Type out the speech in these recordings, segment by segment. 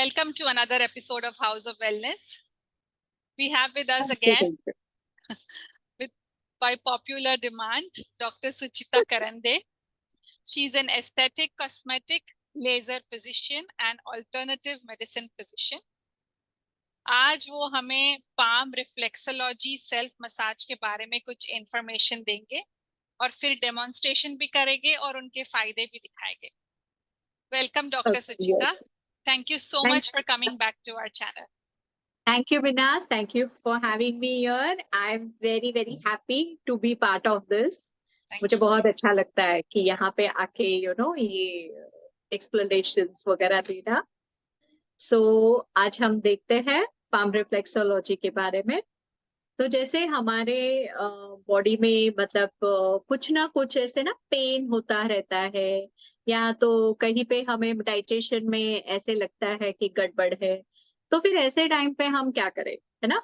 Welcome to another episode of House of Wellness. We have with us Thank you, again, thank you. by popular demand, Dr. Suchita Karande. She's an aesthetic, cosmetic, laser physician and alternative medicine physician. आज वो हमें palm reflexology self massage के बारे में कुछ information देंगे और फिर डेमोन्स्ट्रेशन भी करेंगे और उनके फायदे भी दिखाएंगे. Welcome, Dr. Suchita. Yes. Thank you so much for coming back to our channel. Thank you, Vinas. Thank you for having me here. I'm very, very happy to be part of this. मुझे बहुत अच्छा लगता है कि यहाँ पे आके ये explanations वगैरह देना. So आज हम देखते हैं पाम रिफ्लेक्सोलॉजी के बारे में. तो जैसे हमारे बॉडी में मतलब कुछ ना कुछ ऐसे ना पेन होता रहता है या तो कहीं पे हमें डाइजेशन में ऐसे लगता है कि गड़बड़ है, तो फिर ऐसे टाइम पे हम क्या करें, है ना.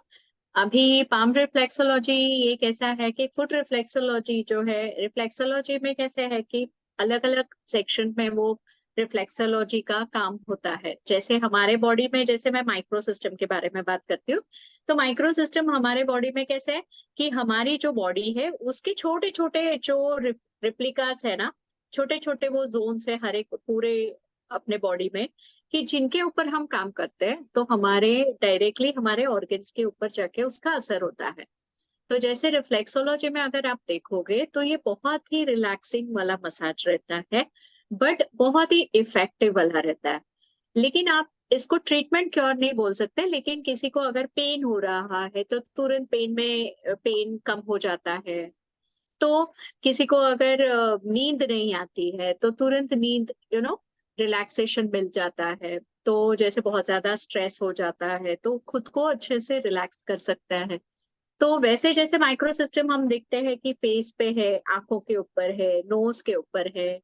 अभी पाम रिफ्लेक्सोलॉजी ये कैसा है कि फुट रिफ्लेक्सोलॉजी जो है, रिफ्लेक्सोलॉजी में कैसे है कि अलग अलग सेक्शन में वो रिफ्लेक्सोलॉजी का काम होता है. जैसे हमारे बॉडी में, जैसे मैं माइक्रो सिस्टम के बारे में बात करती हूँ, तो माइक्रो सिस्टम हमारे बॉडी में कैसे है कि हमारी जो बॉडी है उसके छोटे छोटे जो रिप्लिकास है ना, छोटे छोटे वो जोन है हर एक पूरे अपने बॉडी में, कि जिनके ऊपर हम काम करते हैं तो हमारे डायरेक्टली हमारे ऑर्गन्स के ऊपर जाके उसका असर होता है. तो जैसे रिफ्लेक्सोलॉजी में अगर आप देखोगे तो ये बहुत ही रिलैक्सिंग वाला मसाज रहता है, बट बहुत ही इफेक्टिव वाला रहता है. लेकिन आप इसको ट्रीटमेंट क्योर नहीं बोल सकते, लेकिन किसी को अगर पेन हो रहा है तो तुरंत पेन कम हो जाता है. तो किसी को अगर नींद नहीं आती है तो तुरंत नींद रिलैक्सेशन मिल जाता है. तो जैसे बहुत ज्यादा स्ट्रेस हो जाता है तो खुद को अच्छे से रिलैक्स कर सकता है. तो वैसे जैसे माइक्रो सिस्टम हम देखते हैं कि फेस पे है, आंखों के ऊपर है, नोज के ऊपर है,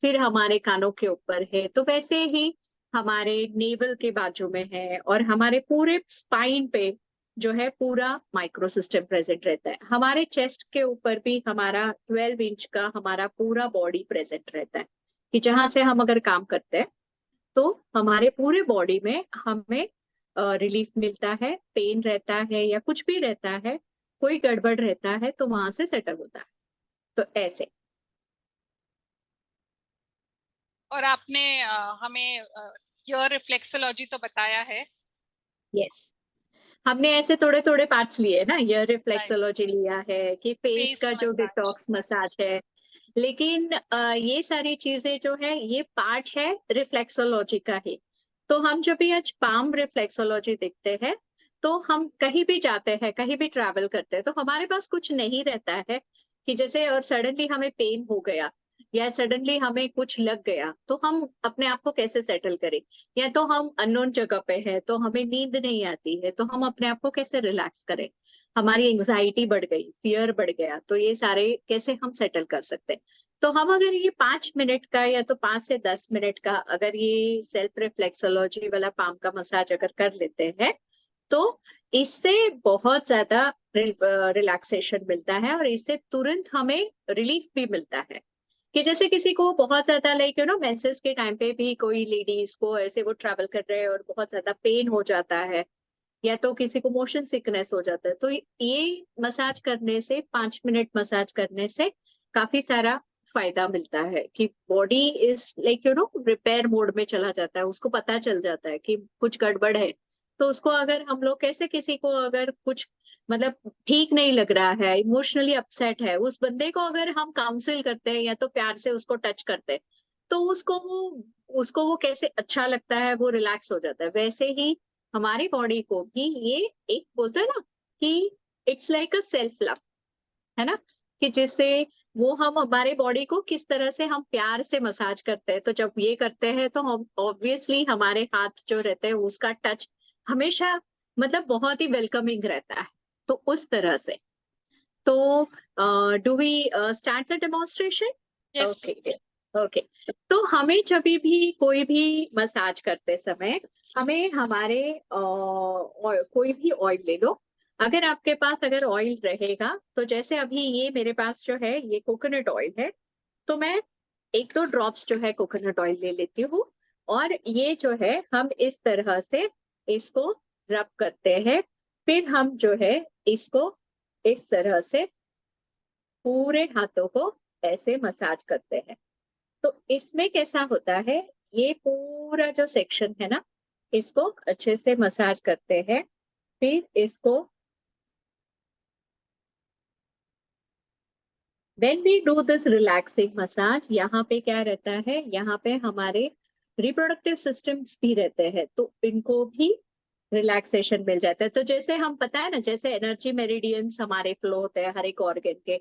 फिर हमारे कानों के ऊपर है, तो वैसे ही हमारे नेवल के बाजू में है और हमारे पूरे स्पाइन पे जो है पूरा माइक्रो सिस्टम प्रेजेंट रहता है. हमारे चेस्ट के ऊपर भी हमारा 12 इंच का हमारा पूरा बॉडी प्रेजेंट रहता है, कि जहां से हम अगर काम करते हैं तो हमारे पूरे बॉडी में हमें रिलीफ मिलता है. पेन रहता है या कुछ भी रहता है, कोई गड़बड़ रहता है तो वहां से सेटल होता है. तो ऐसे. और आपने हमें योर रिफ्लेक्सोलॉजी तो बताया है. यस, हमने ऐसे थोड़े थोड़े पार्ट्स लिए ना. ईयर रिफ्लेक्सोलॉजी लिया है कि फेस का जो डिटॉक्स मसाज है, लेकिन ये सारी चीजें जो है ये पार्ट है रिफ्लेक्सोलॉजी का ही. तो हम जब भी आज पाम रिफ्लेक्सोलॉजी देखते हैं तो हम कहीं भी जाते हैं, कहीं भी ट्रैवल करते हैं, तो हमारे पास कुछ नहीं रहता है कि जैसे और सडनली हमें पेन हो गया या सडनली हमें कुछ लग गया तो हम अपने आप को कैसे सेटल करें, या तो हम अननोन जगह पे है तो हमें नींद नहीं आती है तो हम अपने आप को कैसे रिलैक्स करें, हमारी एंजाइटी बढ़ गई, फियर बढ़ गया, तो ये सारे कैसे हम सेटल कर सकते हैं. तो हम अगर ये 5 मिनट का या तो 5 से 10 मिनट का अगर ये सेल्फ रिफ्लेक्सोलॉजी वाला पाम का मसाज अगर कर लेते हैं तो इससे बहुत ज्यादा रिलैक्सेशन मिलता है और इससे तुरंत हमें रिलीफ भी मिलता है. कि जैसे किसी को बहुत ज्यादा लाइक मेंसेस के टाइम पे भी कोई लेडीज को ऐसे वो ट्रैवल कर रहे हैं और बहुत ज्यादा पेन हो जाता है, या तो किसी को मोशन सिकनेस हो जाता है, तो ये मसाज करने से 5 मिनट मसाज करने से काफी सारा फायदा मिलता है कि body is like repair mode में चला जाता है. उसको पता चल जाता है कि कुछ गड़बड़ है. तो उसको अगर हम लोग कैसे, किसी को अगर कुछ मतलब ठीक नहीं लग रहा है, इमोशनली अपसेट है, उस बंदे को अगर हम काउंसिल करते हैं या तो प्यार से उसको टच करते हैं तो उसको वो कैसे अच्छा लगता है, वो रिलैक्स हो जाता है. वैसे ही हमारी बॉडी को भी ये एक बोलते हैं ना कि it's like a self love, है ना, कि जिससे वो हम हमारे बॉडी को किस तरह से हम प्यार से मसाज करते हैं. तो जब ये करते हैं तो हम ऑब्वियसली हमारे हाथ जो रहते हैं उसका टच हमेशा मतलब बहुत ही वेलकमिंग रहता है. तो उस तरह से. तो do we start the demonstration? Yes, okay. please. Okay. तो हमें जब भी कोई भी मसाज करते समय हमें हमारे कोई भी ऑयल ले लो. अगर आपके पास अगर ऑयल रहेगा तो जैसे अभी ये मेरे पास जो है ये कोकोनट ऑयल है, तो मैं 1-2 ड्रॉप्स जो है कोकोनट ऑयल ले लेती हूँ और ये जो है हम इस तरह से इसको रब करते हैं, फिर हम जो है इसको इस तरह से पूरे हाथों को ऐसे मसाज करते हैं। तो इसमें कैसा होता है, ये पूरा जो सेक्शन है ना, इसको अच्छे से मसाज करते हैं, फिर इसको when we do this relaxing massage, यहाँ पे क्या रहता है, यहाँ पे हमारे रिप्रोडक्टिव सिस्टम्स भी रहते हैं, तो इनको भी रिलैक्सेशन मिल जाता है। तो जैसे हम पता है ना, जैसे एनर्जी मेरिडियंस हमारे फ्लो होते हैं हर एक ऑर्गन के,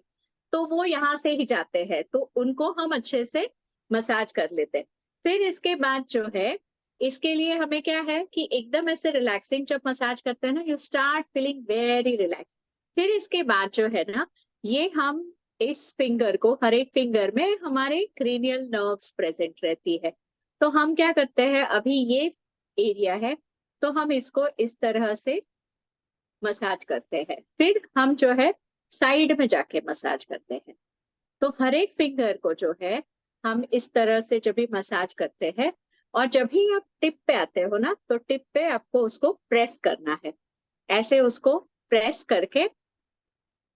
तो वो यहाँ से ही जाते हैं, तो उनको हम अच्छे से मसाज कर लेते हैं। फिर इसके बाद जो है, इसके लिए हमें क्या है कि एकदम ऐसे रिलैक्सिंग जब मसाज करते हैं ना, you start feeling very relax. फिर इसके बाद जो है ना, ये हम इस फिंगर को, हर एक फिंगर में हमारे क्रेनियल नर्व्स प्रेजेंट रहती है, तो हम क्या करते हैं, अभी ये एरिया है तो हम इसको इस तरह से मसाज करते हैं, फिर हम जो है साइड में जाके मसाज करते हैं। तो हर एक फिंगर को जो है हम इस तरह से जब भी मसाज करते हैं, और जब भी आप टिप पे आते हो ना, तो टिप पे आपको उसको प्रेस करना है, ऐसे उसको प्रेस करके,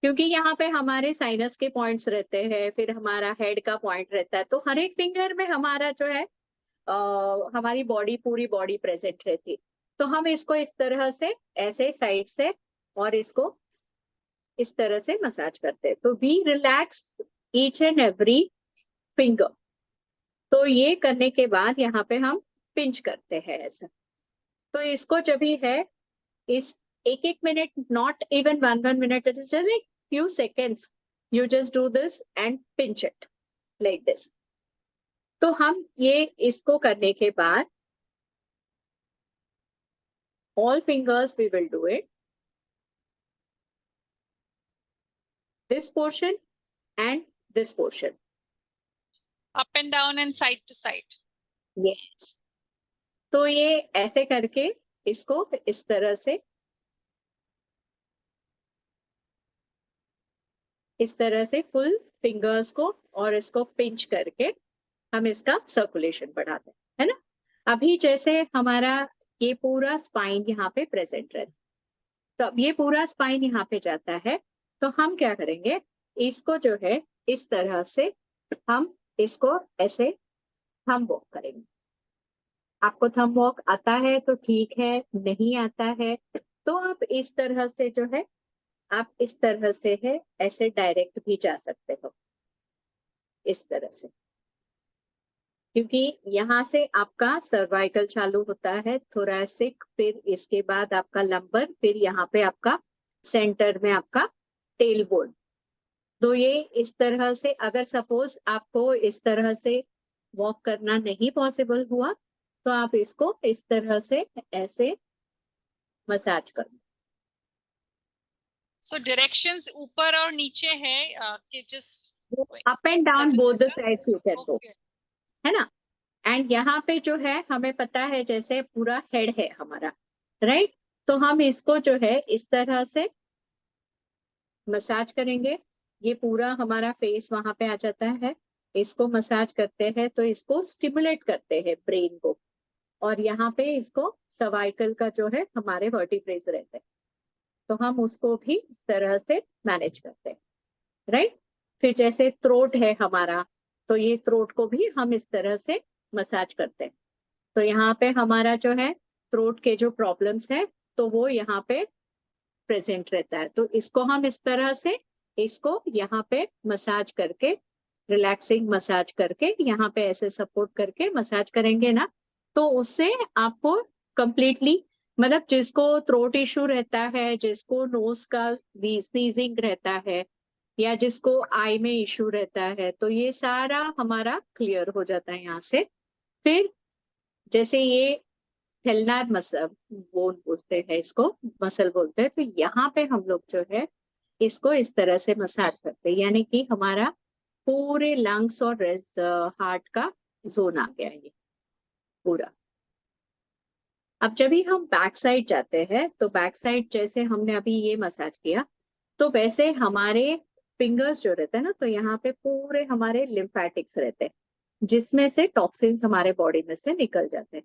क्योंकि यहाँ पे हमारे साइनस के पॉइंट्स रहते हैं, फिर हमारा हेड का पॉइंट रहता है, तो हर एक फिंगर में हमारा जो है हमारी बॉडी, पूरी बॉडी प्रेजेंट रहती है। तो हम इसको इस तरह से ऐसे साइड से और इसको इस तरह से मसाज करते हैं, तो we relax each and every finger. तो ये करने के बाद यहाँ पे हम पिंच करते हैं ऐसा। तो इसको जब भी है, इस एक एक minute, not even one minute, it is just like few seconds, you just do this and pinch it like this। तो हम ये इसको करने के बाद all fingers we will do it, this portion and this portion, up and down and side to side। yes। तो ये ऐसे करके इसको इस तरह से, इस तरह से फुल फिंगर्स को और इसको पिंच करके हम इसका सर्कुलेशन बढ़ाते हैं, है ना। अभी जैसे हमारा ये पूरा स्पाइन यहाँ पे प्रेजेंट रहता है, तो अब ये पूरा स्पाइन यहाँ पे जाता है, तो हम क्या करेंगे, इसको जो है इस तरह से हम इसको ऐसे थंब वॉक करेंगे। आपको थंब वॉक आता है तो ठीक है, नहीं आता है तो आप इस तरह से जो है, आप इस तरह से है ऐसे डायरेक्ट भी जा सकते हो, इस तरह से, क्योंकि यहाँ से आपका सर्वाइकल चालू होता है, थोरैसिक, फिर इसके बाद आपका लंबर, फिर यहाँ पे आपका सेंटर में आपका टेल बोन। तो ये इस तरह से, अगर सपोज आपको इस तरह से वॉक करना नहीं पॉसिबल हुआ, तो आप इसको इस तरह से ऐसे मसाज करो। सो डायरेक्शंस ऊपर और नीचे है कि just up and down both the sides you can go, Okay। है ना। एंड यहाँ पे जो है हमें पता है, जैसे पूरा हेड है हमारा, राइट, तो हम इसको जो है इस तरह से मसाज करेंगे, ये पूरा हमारा फेस वहां पे आ जाता है, इसको मसाज करते हैं, तो इसको स्टिमुलेट करते हैं ब्रेन को, और यहाँ पे इसको सर्वाइकल का जो है हमारे वर्टिब्रेस रहते हैं, तो हम उसको भी इस तरह से मैनेज करते हैं, राइट। फिर जैसे थ्रोट है हमारा, तो ये थ्रोट को भी हम इस तरह से मसाज करते हैं, तो यहाँ पे हमारा जो है थ्रोट के जो प्रॉब्लम्स है, तो वो यहाँ पे प्रेजेंट रहता है, तो इसको हम इस तरह से इसको यहाँ पे मसाज करके, रिलैक्सिंग मसाज करके, यहाँ पे ऐसे सपोर्ट करके मसाज करेंगे ना, तो उससे आपको कंप्लीटली, मतलब जिसको थ्रोट इशू रहता है, जिसको नोज का स्नीजिंग रहता है, या जिसको आई में इशू रहता है, तो ये सारा हमारा क्लियर हो जाता है यहाँ से। फिर जैसे ये थेलनार मसल बोन बोलते हैं, इसको मसल बोलते हैं, तो यहाँ पे हम लोग जो है इसको इस तरह से मसाज करते हैं, यानी कि हमारा पूरे लंग्स और हार्ट का जोन आ गया ये पूरा। अब जब भी हम बैक साइड जाते हैं, तो बैक साइड जैसे हमने अभी ये मसाज किया, तो वैसे हमारे फिंगर्स जो रहते हैं ना, तो यहाँ पे पूरे हमारे लिम्फेटिक्स रहते हैं, जिसमें से टॉक्सिन्स हमारे बॉडी में से निकल जाते हैं,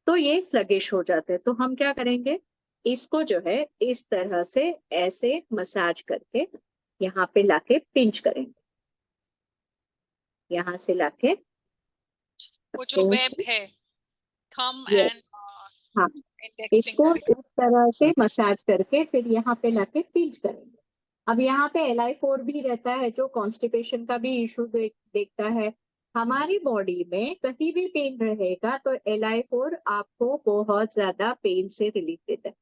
तो ये स्लगिश हो जाते हैं। तो हम क्या करेंगे, इसको जो है इस तरह से ऐसे मसाज करके यहाँ पे लाके पिंच करेंगे, यहाँ से लाके वो जो तो वेब है, थंब ये, एंड हाँ, इंडेक्स इसको फिंगर। इस तरह से मसाज करके फिर यहाँ पे लाके पिंच करेंगे। अब यहाँ पे LI4 भी रहता है जो कॉन्स्टिपेशन का भी इशू देखता है। हमारी बॉडी में कहीं भी पेन रहेगा तो LI4 आपको बहुत ज्यादा पेन से रिलीफ देता है।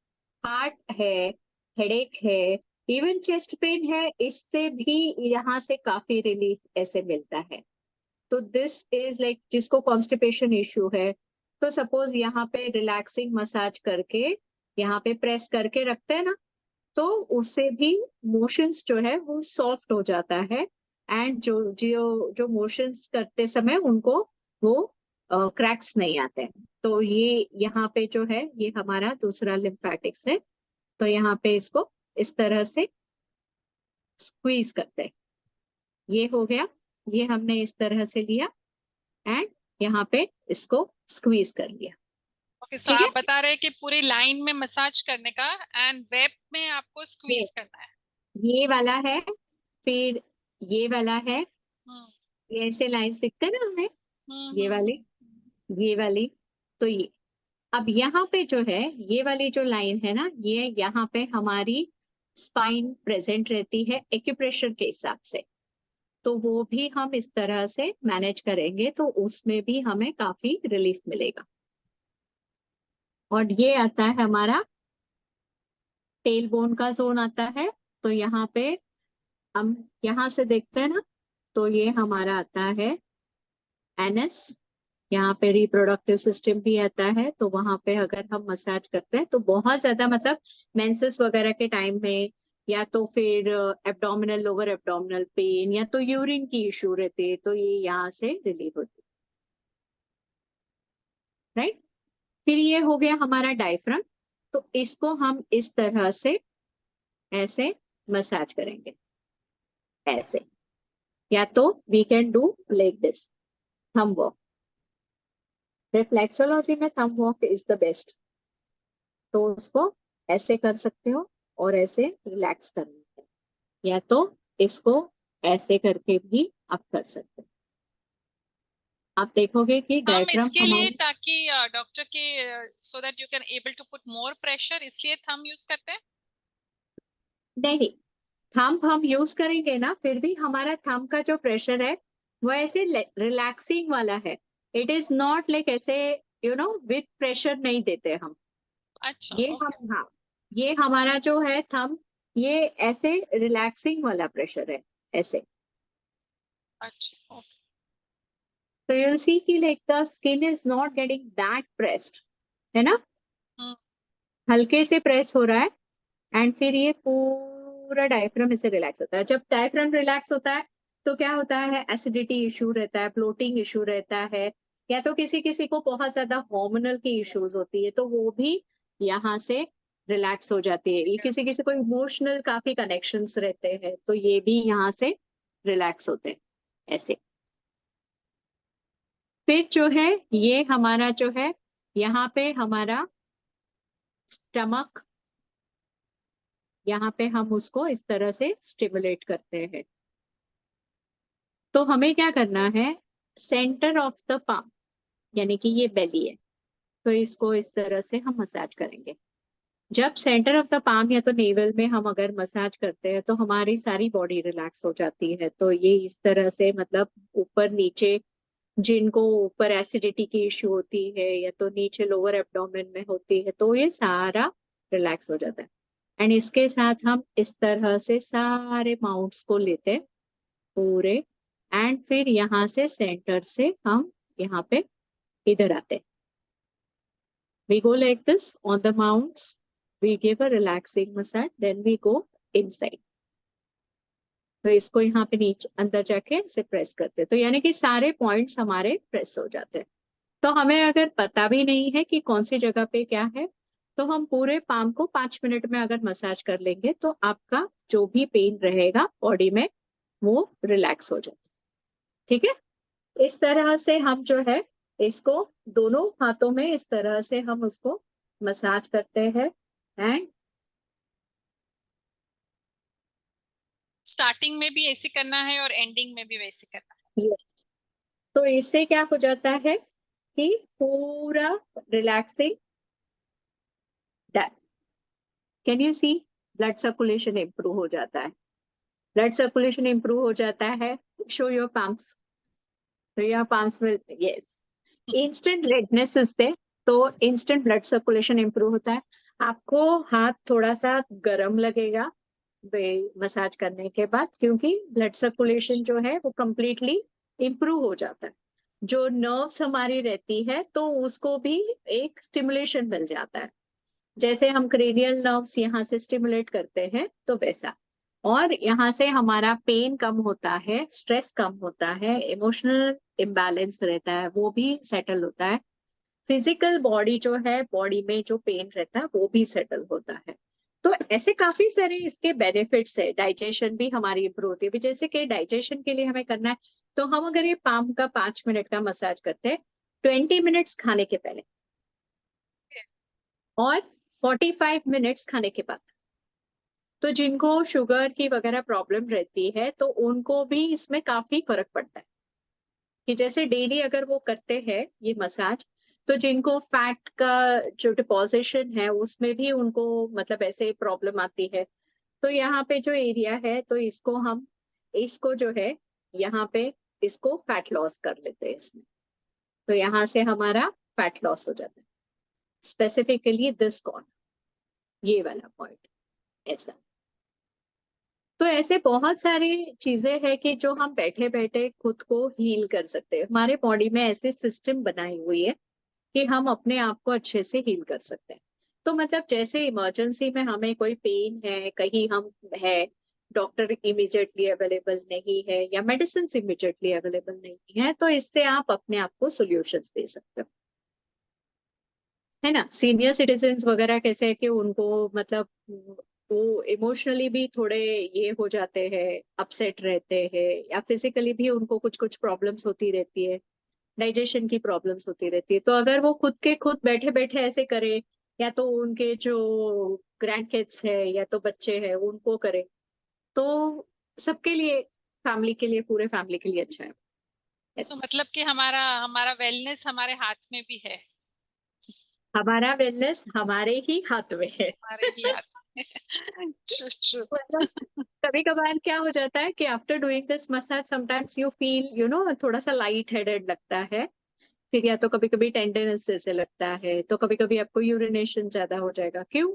हार्ट है, हेडेक है, इवन चेस्ट पेन है, इससे भी यहाँ से काफी रिलीफ ऐसे मिलता है। तो दिस इज लाइक, जिसको कॉन्स्टिपेशन इश्यू है तो सपोज यहाँ पे रिलैक्सिंग मसाज करके यहाँ पे प्रेस करके रखते हैं ना, तो उससे भी मोशंस जो है वो सॉफ्ट हो जाता है। एंड जो जो जो मोशंस करते समय उनको वो क्रैक्स नहीं आते हैं। तो ये यहाँ पे जो है ये हमारा दूसरा लिम्फेटिक्स है। तो यहाँ पे इसको इस तरह से स्क्वीज करते हैं। ये हो गया, ये हमने इस तरह से लिया एंड यहाँ पे इसको स्क्वीज कर लिया। ओके, सो ठीक है, आप बता रहे हैं कि पूरी लाइन में मसाज करने का एंड वेब में आपको ये स्क्वीज करना है। ये वाला है, फिर ये वाला है, हम्म ये ऐसे लाइंस दिखते हैं ना हमें, ये वाली, हम्म। ये वाली, तो ये अब यहाँ पे जो है ये वाली जो लाइन है ना, ये यहाँ पे हमारी स्पाइन प्रेजेंट रहती है एक्यूप्रेशर के हिसाब से। तो वो भी हम इस तरह से मैनेज करेंगे तो उसमें भी हमें काफी रिलीफ मिलेगा। और ये आता है हमारा टेल बोन का जोन आता है। तो यहाँ पे हम यहाँ से देखते हैं ना, तो ये हमारा आता है एनएस, यहाँ पे रिप्रोडक्टिव सिस्टम भी आता है। तो वहां पे अगर हम मसाज करते हैं तो बहुत ज्यादा मतलब मेंसेस वगैरह के टाइम में, या तो फिर एब्डोमिनल लोअर एब्डोमिनल पेन, या तो यूरिन की इश्यू रहती है, तो ये यहाँ से रिलीव होती है, राइट। फिर ये हो गया हमारा डायफ्राम। तो इसको हम इस तरह से ऐसे मसाज करेंगे, ऐसे, या तो we can do like this, thumb walk. Reflexology में thumb walk is the best. तो उसको ऐसे कर सकते हो और ऐसे रिलैक्स करना है, या तो इसको ऐसे करके भी आप कर सकते हो। आप देखोगे कि हम डायफ्राम इसके लिए हमारा, ताकि डॉक्टर के so that you can able to put more pressure, इसलिए थंब यूज करते हैं। नहीं, थंब हम यूज करेंगे ना, फिर भी हमारा थंब का जो प्रेशर है वो ऐसे रिलैक्सिंग वाला है। इट इज नॉट लाइक ऐसे विथ प्रेशर नहीं देते हम। अच्छा, ये ओके। हम, हाँ, ये हमारा जो है थंब, ये ऐसे रिलैक्सिंग वाला प्रेशर है, ऐसे। अच्छा, ओके। So you'll see कि like the skin is not getting that pressed, है ना, हम्म हल्के से प्रेस हो रहा है। एंड फिर ये पूरा डायफ्राम इससे रिलैक्स होता है। जब डायफ्राम रिलैक्स होता है तो क्या होता है, एसिडिटी इशू रहता है, ब्लोटिंग इशू रहता है, या तो किसी किसी को बहुत ज्यादा हार्मोनल की इश्यूज होती है तो वो भी यहाँ से रिलैक्स हो जाती है। ये किसी किसी को इमोशनल काफी कनेक्शंस रहते हैं तो ये भी यहाँ से रिलैक्स होते हैं, ऐसे। फिर जो है ये हमारा जो है, यहाँ पे हमारा स्टमक, यहाँ पे हम उसको इस तरह से स्टिमुलेट करते हैं। तो हमें क्या करना है, सेंटर ऑफ द पाम, यानी कि ये बेली है, तो इसको इस तरह से हम मसाज करेंगे। जब सेंटर ऑफ द पाम या तो नेवल में हम अगर मसाज करते हैं तो हमारी सारी बॉडी रिलैक्स हो जाती है। तो ये इस तरह से मतलब ऊपर नीचे, जिनको ऊपर एसिडिटी की इश्यू होती है या तो नीचे लोअर एब्डोमेन में होती है, तो ये सारा रिलैक्स हो जाता है। एंड इसके साथ हम इस तरह से सारे माउंट्स को लेते हैं पूरे, एंड फिर यहाँ से सेंटर से हम यहाँ पे इधर आते हैं। We go like this on the mounts. We give a relaxing massage. Then we go inside. तो इसको यहाँ पे नीचे अंदर जाके इसे प्रेस करते हैं, तो यानी कि सारे पॉइंट्स हमारे प्रेस हो जाते हैं। तो हमें अगर पता भी नहीं है कि कौन सी जगह पे क्या है, तो हम पूरे पाम को 5 मिनट में अगर मसाज कर लेंगे तो आपका जो भी पेन रहेगा बॉडी में वो रिलैक्स हो जाता है। ठीक है। इस तरह से हम जो है इसको दोनों हाथों में इस तरह से हम उसको मसाज करते हैं एंड स्टार्टिंग में भी ऐसे करना है और एंडिंग में भी वैसे करना है। ये तो इससे क्या हो जाता है कि पूरा relaxing done. Can you see blood circulation improve हो जाता है, ब्लड सर्कुलेशन इंप्रूव हो जाता है। Show your palms, so your palms will, yes, instant redness is there, तो instant blood circulation improve होता है। आपको हाथ थोड़ा सा गर्म लगेगा मसाज करने के बाद, क्योंकि ब्लड सर्कुलेशन जो है वो कंप्लीटली इम्प्रूव हो जाता है। जो नर्व्स हमारी रहती है तो उसको भी एक स्टिमुलेशन मिल जाता है, जैसे हम क्रेनियल नर्व्स यहाँ से स्टिमुलेट करते हैं तो वैसा। और यहाँ से हमारा पेन कम होता है, स्ट्रेस कम होता है, इमोशनल इम्बैलेंस रहता है वो भी सेटल होता है, फिजिकल बॉडी जो है, बॉडी में जो पेन रहता है वो भी सेटल होता है। तो ऐसे काफी सारे इसके बेनिफिट्स है। डाइजेशन भी हमारी इंप्रूव होती है। अभी जैसे कि डाइजेशन के लिए हमें करना है तो हम अगर ये पाम का 5 मिनट का मसाज करते हैं 20 मिनट्स खाने के पहले और 45 मिनट्स खाने के बाद, तो जिनको शुगर की वगैरह प्रॉब्लम रहती है तो उनको भी इसमें काफी फर्क पड़ता है कि जैसे डेली अगर वो करते हैं ये मसाज, तो जिनको फैट का जो डिपोजिशन है उसमें भी उनको मतलब ऐसे प्रॉब्लम आती है, तो यहाँ पे जो एरिया है तो इसको हम इसको जो है यहाँ पे इसको फैट लॉस कर लेते हैं इसमें, तो यहाँ से हमारा फैट लॉस हो जाता है स्पेसिफिकली दिस कॉर्नर, ये वाला पॉइंट ऐसा। तो ऐसे बहुत सारी चीजें हैं कि जो हम बैठे बैठे खुद को हील कर सकते हैं। हमारे बॉडी में ऐसे सिस्टम बनाई हुई है कि हम अपने आप को अच्छे से हील कर सकते हैं। तो मतलब जैसे इमरजेंसी में हमें कोई पेन है, कहीं हम है, डॉक्टर इमीडिएटली अवेलेबल नहीं है या मेडिसिन इमीडिएटली अवेलेबल नहीं है, तो इससे आप अपने आप को सोल्यूशंस दे सकते हो, है ना। सीनियर सिटीजन्स वगैरह कैसे है कि उनको मतलब वो इमोशनली भी थोड़े ये हो जाते हैं, अपसेट रहते हैं, या फिजिकली भी उनको कुछ कुछ प्रॉब्लम्स होती रहती है, डाइजेशन की प्रॉब्लम्स होती रहती है। तो अगर वो खुद के खुद बैठे बैठे ऐसे करे, या तो उनके जो ग्रैंड किड्स है या तो बच्चे हैं उनको करे, तो सबके लिए, फैमिली के लिए, पूरे फैमिली के लिए अच्छा है सो ऐसा। मतलब कि हमारा हमारा वेलनेस हमारे हाथ में भी है, हमारा वेलनेस हमारे ही हाथ में है। हमारे ही हाथ में। True true. मतलब कभी कभार क्या हो जाता है कि after doing this massage sometimes you feel थोड़ा सा लाइट हेडेड लगता है, फिर या तो कभी कभी टेंडरनेस जैसे लगता है, तो कभी कभी आपको यूरिनेशन ज्यादा हो जाएगा। क्यों?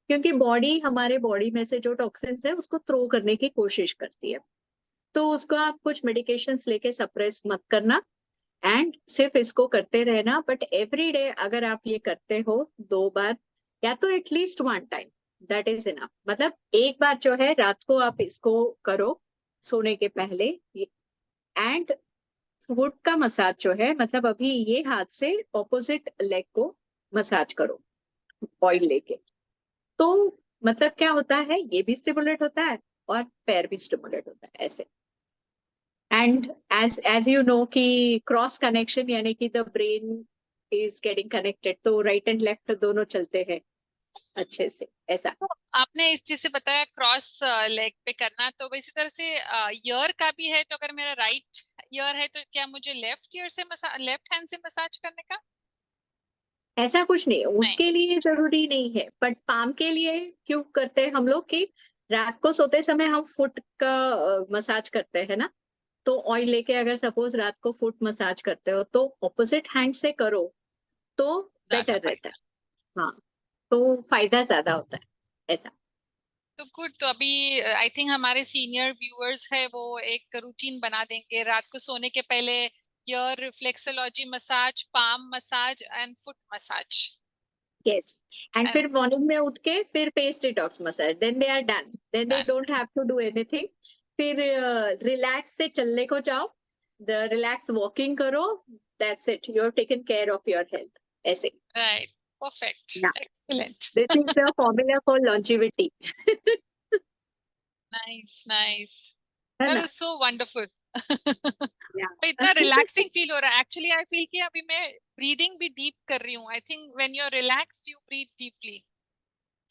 क्योंकि बॉडी, हमारे बॉडी में से जो टॉक्सिन्स है उसको थ्रो करने की कोशिश करती है, तो उसको आप कुछ मेडिकेशंस लेके सप्रेस मत करना एंड सिर्फ इसको करते रहना। बट एवरी डे अगर आप ये करते हो 2 बार या तो at least 1 time, that is enough. मतलब एक बार जो है रात को आप इसको करो सोने के पहले, एंड फुट का मसाज जो है, मतलब अभी ये हाथ से ऑपोजिट लेग को मसाज करो ऑयल लेके, तो मतलब क्या होता है, ये भी स्टिमुलेट होता है और पैर भी स्टिमुलेट होता है ऐसे। एंड एज यू नो कि क्रॉस कनेक्शन यानी कि the brain is getting connected, तो राइट एंड लेफ्ट दोनों चलते हैं अच्छे से ऐसा। तो आपने इस चीज से बताया क्रॉस लेग पे करना, तो इसी तरह से ईयर का भी है, तो अगर मेरा राइट ईयर है तो क्या मुझे लेफ्ट ईयर से लेफ्ट हैंड से मसाज करने का? ऐसा कुछ नहीं है, नहीं। उसके लिए जरूरी नहीं है, बट पाम के लिए क्यों करते हैं हम लोग कि रात को सोते समय हम फुट का मसाज करते हैं ना, तो ऑयल लेके अगर सपोज रात को फुट मसाज करते हो तो ऑपोजिट हैंड से करो तो ज्यादा बेटर रहता फायदा। है। हाँ, तो फायदा ज्यादा होता है ऐसा। तो गुड, तो अभी आई थिंक हमारे सीनियर व्यूअर्स है वो एक रूटीन बना देंगे रात को सोने के पहले, ear reflexology massage, palm massage and foot massage. Yes, and फिर मॉर्निंग में उठ के फिर face detox massage, then they are done, then they don't have to do anything. फिर रिलैक्स से चलने को जाओ, द रिलैक्स वॉकिंग करो, that's it, you have taken care of your health ऐसे। राइट, परफेक्ट, ना, excellent. This is the formula for longevity. Nice nice. है That ना। was so wonderful. तो इतना रिलैक्सिंग फील हो रहा है. एक्चुअली आई फील कि अभी मैं ब्रीदिंग भी डीप कर रही हूँ. I think when you are relaxed you breathe deeply.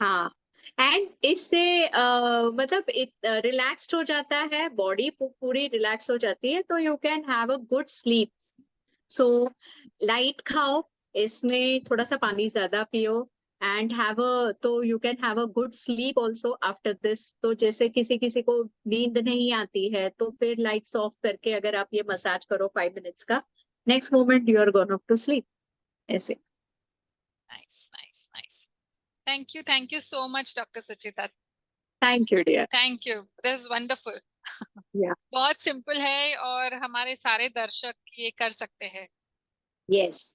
हाँ, एंड इससे मतलब रिलैक्स्ड हो जाता है, बॉडी पूरी रिलैक्स हो जाती है, तो you can have a good sleep. So light खाओ, इसमें थोड़ा सा पानी ज्यादा पियो, एंड हैव अ तो you can have a good sleep also after this. तो जैसे किसी किसी को नींद नहीं आती है, तो फिर लाइट्स ऑफ करके अगर आप ये मसाज करो 5 मिनट्स का, next moment you are gonna to sleep. ऐसे. Nice nice nice. Thank you so much, Dr. Suchita. Thank you dear. Thank you. This is wonderful. या. बहुत सिंपल है और हमारे सारे दर्शक ये कर सकते हैं. यस,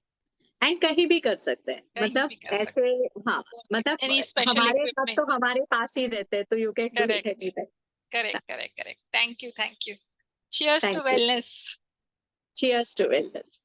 एंड कहीं भी कर सकते हैं, कहीं मतलब भी कर ऐसे. सकते हाँ, हैं. मतलब Any special हमारे हाथ तो equipment. हमारे पास ही रहते हैं, तो you can do it Correct. Any time. Correct. Correct. Correct. Thank you. Thank you. Cheers to thank you. wellness. Cheers to wellness.